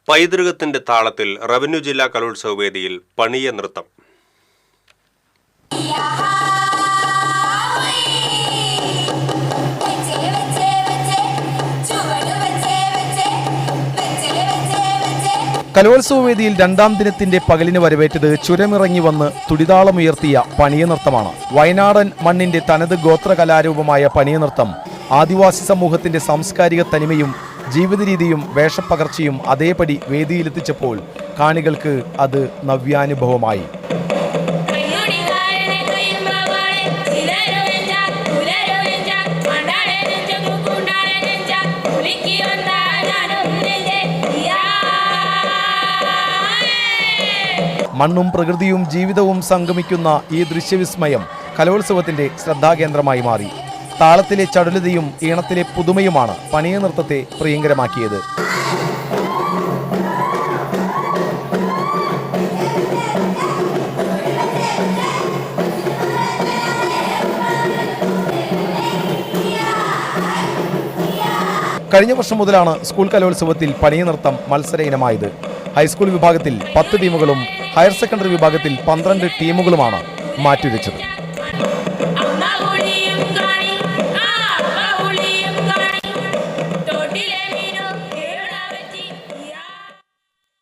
പൈതൃകത്തിന്റെ താളത്തിൽ റവന്യൂ ജില്ലാ കലോത്സവ വേദിയിൽ പണിയ നൃത്തം. കലോത്സവ വേദിയിൽ രണ്ടാം ദിനത്തിന്റെ പകലിന് വരവേറ്റത് ചുരമിറങ്ങി വന്ന് തുടിതാളമുയർത്തിയ പണിയ നൃത്തമാണ്. വയനാടൻ മണ്ണിന്റെ തനത് ഗോത്ര കലാരൂപമായ പണിയ നൃത്തം ആദിവാസി സമൂഹത്തിന്റെ സാംസ്കാരിക തനിമയും ജീവിതരീതിയും വേഷപ്പകർച്ചയും അതേപടി വേദിയിലെത്തിച്ചപ്പോൾ കാണികൾക്ക് അത് നവ്യാനുഭവമായി. മണ്ണും പ്രകൃതിയും ജീവിതവും സംഗമിക്കുന്ന ഈ ദൃശ്യവിസ്മയം കലോത്സവത്തിന്റെ ശ്രദ്ധാകേന്ദ്രമായി മാറി. താളത്തിലെ ചടുലതയും ഈണത്തിലെ പുതുമയുമാണ് പണിയ നൃത്തത്തെ പ്രിയങ്കരമാക്കിയത്. കഴിഞ്ഞ വർഷം മുതലാണ് സ്കൂൾ കലോത്സവത്തിൽ പണിയ നൃത്തം മത്സര ഇനമായത്. ഹൈസ്കൂൾ വിഭാഗത്തിൽ 10 ടീമുകളും ഹയർ സെക്കൻഡറി വിഭാഗത്തിൽ 12 ടീമുകളുമാണ് മാറ്റുരച്ചത്.